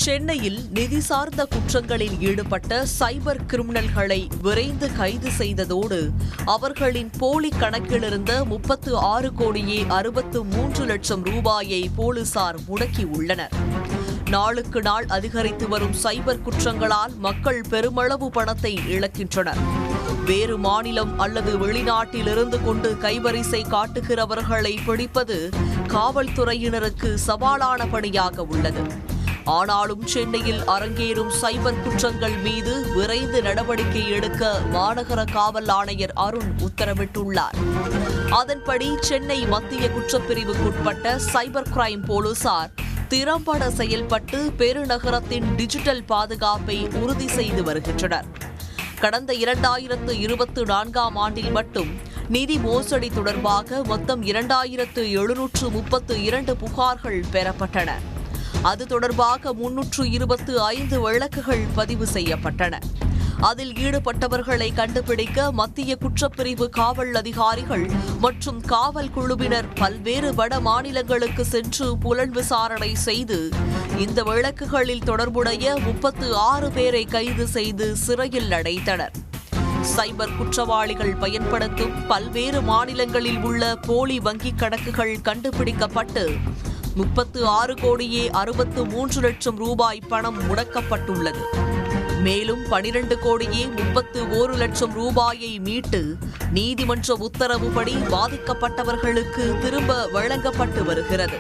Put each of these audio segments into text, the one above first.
சென்னையில் நிதி சார்ந்த குற்றங்களில் ஈடுபட்ட சைபர் கிரிமினல்களை விரைந்து கைது செய்ததோடு அவர்களின் போலி கணக்கிலிருந்த 36 கோடியே 63 லட்சம் ரூபாயை போலீசார் முடக்கியுள்ளனர். நாளுக்கு நாள் அதிகரித்து வரும் சைபர் குற்றங்களால் மக்கள் பெருமளவு பணத்தை இழக்கின்றனர். வேறு மாநிலம் அல்லது வெளிநாட்டில் இருந்து கொண்டு கைவரிசை காட்டுகிறவர்களை பிடிப்பது காவல்துறையினருக்கு சவாலான பணியாக உள்ளது. ஆனாலும் சென்னையில் அரங்கேறும் சைபர் குற்றங்கள் மீது விரைந்து நடவடிக்கை எடுக்க மாநகர காவல் ஆணையர் அருண் உத்தரவிட்டுள்ளார். அதன்படி சென்னை மத்திய குற்றப்பிரிவுக்குட்பட்ட சைபர் கிரைம் போலீசார் திறம்பட செயல்பட்டு பெருநகரத்தின் டிஜிட்டல் பாதுகாப்பை உறுதி செய்து வருகின்றனர். கடந்த 2024ஆம் ஆண்டில் மட்டும் நிதி மோசடி தொடர்பாக மொத்தம் 2732 புகார்கள் பெறப்பட்டன. அது தொடர்பாக 325 வழக்குகள் பதிவு செய்யப்பட்டன. அதில் ஈடுபட்டவர்களை கண்டுபிடிக்க மத்திய குற்றப்பிரிவு காவல் அதிகாரிகள் மற்றும் காவல் குழுவினர் பல்வேறு வட மாநிலங்களுக்கு சென்று புலன் விசாரணை செய்து இந்த வழக்குகளில் தொடர்புடைய 36 பேரை கைது செய்து சிறையில் அடைத்தனர். சைபர் குற்றவாளிகள் பயன்படுத்தும் பல்வேறு மாநிலங்களில் உள்ள போலி வங்கிக் கணக்குகள் கண்டுபிடிக்கப்பட்டு 36 கோடியே 63 லட்சம் ரூபாய் பணம் முடக்கப்பட்டுள்ளது. மேலும் 12 கோடியே 31 லட்சம் ரூபாயை மீட்டு நீதிமன்ற உத்தரவுப்படி பாதிக்கப்பட்டவர்களுக்கு திரும்ப வழங்கப்பட்டு வருகிறது.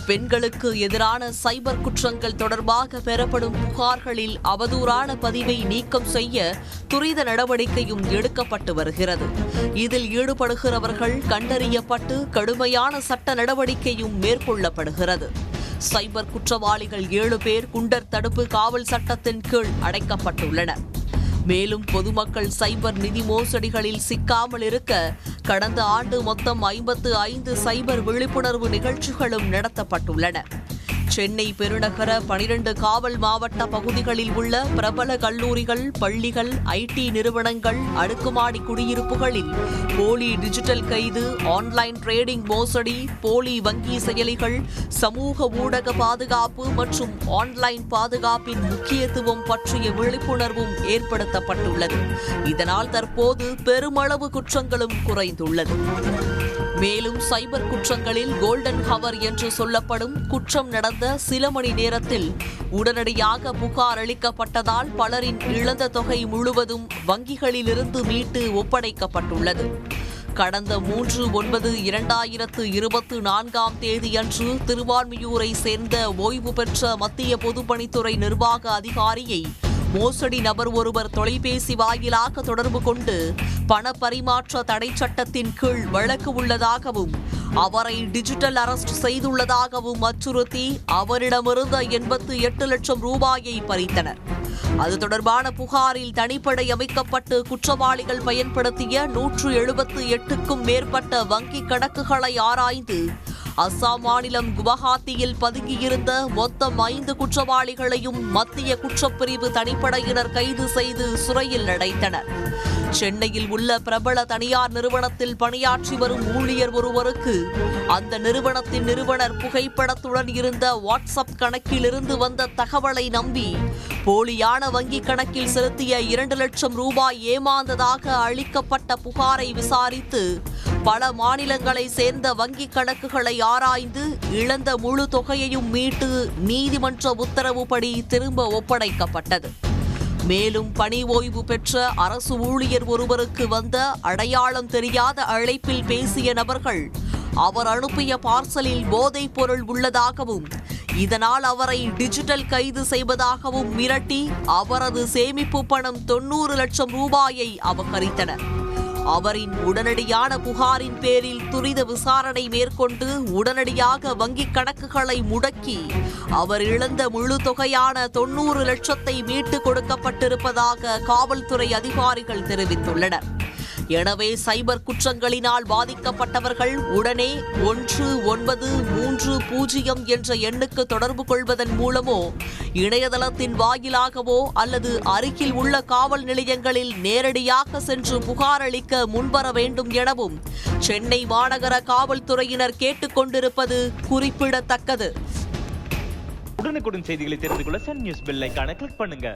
பெண்களுக்கு எதிரான சைபர் குற்றங்கள் தொடர்பாக பெறப்படும் புகார்களில் அவதூறான பதிவை நீக்கம் செய்ய துரித நடவடிக்கையும் எடுக்கப்பட்டு வருகிறது. இதில் ஈடுபடுகிறவர்கள் கண்டறியப்பட்டு கடுமையான சட்ட நடவடிக்கையும் மேற்கொள்ளப்படுகிறது. சைபர் குற்றவாளிகள் 7 பேர் குண்டர் தடுப்பு காவல் சட்டத்தின் கீழ் அடைக்கப்பட்டுள்ளனர். மேலும் பொதுமக்கள் சைபர் நிதி மோசடிகளில் சிக்காமல் இருக்க கடந்த ஆண்டு மொத்தம் 55 சைபர் விழிப்புணர்வு நிகழ்ச்சிகளும் நடத்தப்பட்டுள்ளன. சென்னை பெருநகர 12 காவல் மாவட்ட பகுதிகளில் உள்ள பிரபல கல்லூரிகள், பள்ளிகள், ஐடி நிறுவனங்கள், அடுக்குமாடி குடியிருப்புகளில் போலி டிஜிட்டல் கைது, ஆன்லைன் டிரேடிங் மோசடி, போலி வங்கி செயலிகள், சமூக ஊடக பாதுகாப்பு மற்றும் ஆன்லைன் பாதுகாப்பின் முக்கியத்துவம் பற்றிய விழிப்புணர்வும் ஏற்படுத்தப்பட்டுள்ளது. இதனால் தற்போது பெருமளவு குற்றங்களும் குறைந்துள்ளது. மேலும் சைபர் குற்றங்களில் கோல்டன் ஹவர் என்று சொல்லப்படும் குற்றம் நடந்த சில மணி நேரத்தில் உடனடியாக புகார் அளிக்கப்பட்டதால் பலரின் இழந்த தொகை முழுவதும் வங்கிகளிலிருந்து மீட்டு ஒப்படைக்கப்பட்டுள்ளது. கடந்த 3/9/2024ஆம் தேதியன்று திருவான்மியூரை சேர்ந்த ஓய்வு பெற்ற மத்திய பொதுப்பணித்துறை நிர்வாக அதிகாரியை மோசடி நபர் ஒருவர் தொலைபேசி வாயிலாக தொடர்பு கொண்டு பண பரிமாற்ற தடை சட்டத்தின் கீழ் வழக்கு உள்ளதாகவும் அவரை டிஜிட்டல் அரெஸ்ட் செய்துள்ளதாகவும் அச்சுறுத்தி அவரிடமிருந்த 88 லட்சம் ரூபாயை பறித்தனர். அது தொடர்பான புகாரில் தனிப்படை அமைக்கப்பட்டு குற்றவாளிகள் பயன்படுத்திய 178க்கும் மேற்பட்ட வங்கிக் கணக்குகளை ஆராய்ந்து அஸ்ஸாம் மாநிலம் குவஹாத்தியில் பதுங்கியிருந்த மொத்தம் 5 குற்றவாளிகளையும் மத்திய குற்றப்பிரிவு தனிப்படையினர் கைது செய்து சிறையில் அடைத்தனர். சென்னையில் உள்ள பிரபல தனியார் நிறுவனத்தில் பணியாற்றி வரும் ஊழியர் ஒருவருக்கு அந்த நிறுவனத்தின் நிறுவனர் புகைப்படத்துடன் இருந்த வாட்ஸ்அப் கணக்கிலிருந்து வந்த தகவலை நம்பி போலியான வங்கிக் கணக்கில் செலுத்திய 2 லட்சம் ரூபாய் ஏமாந்ததாக அளிக்கப்பட்ட புகாரை விசாரித்து பல மாநிலங்களை சேர்ந்த வங்கிக் கணக்குகளை ஆராய்ந்து இழந்த முழு தொகையையும் மீட்டு நீதிமன்ற உத்தரவுப்படி திரும்ப ஒப்படைக்கப்பட்டது. மேலும் பணி ஓய்வு பெற்ற அரசு ஊழியர் ஒருவருக்கு வந்த அடையாளம் தெரியாத அழைப்பில் பேசிய நபர்கள் அவர் அனுப்பிய பார்சலில் போதைப் பொருள் உள்ளதாகவும் இதனால் அவரை டிஜிட்டல் கைது செய்வதாகவும் மிரட்டி அவரது சேமிப்பு பணம் 90 லட்சம் ரூபாயை அபகரித்தனர். அவரின் உடனடியான புகாரின் பேரில் துரித விசாரணை மேற்கொண்டு உடனடியாக வங்கிக் கணக்குகளை முடக்கி அவர் இழந்த முழு தொகையான 90 லட்சத்தை மீட்டுக் கொடுக்கப்பட்டிருப்பதாக காவல்துறை அதிகாரிகள் தெரிவித்துள்ளனர். எனவே சைபர் குற்றங்களினால் பாதிக்கப்பட்டவர்கள் உடனே 1930 என்ற எண்ணுக்கு தொடர்பு கொள்வதன் மூலமோ இணையதளத்தின் வாயிலாகவோ அல்லது அருகில் உள்ள காவல் நிலையங்களில் நேரடியாக சென்று புகார் அளிக்க முன்வர வேண்டும் எனவும் சென்னை மாநகர காவல்துறையினர் கேட்டுக் கொண்டிருப்பது குறிப்பிடத்தக்கது. உடனுக்குடன் செய்திகளை தெரிந்து கொள்ள சன் நியூஸ் பெல் ஐகானை கிளிக் பண்ணுங்க.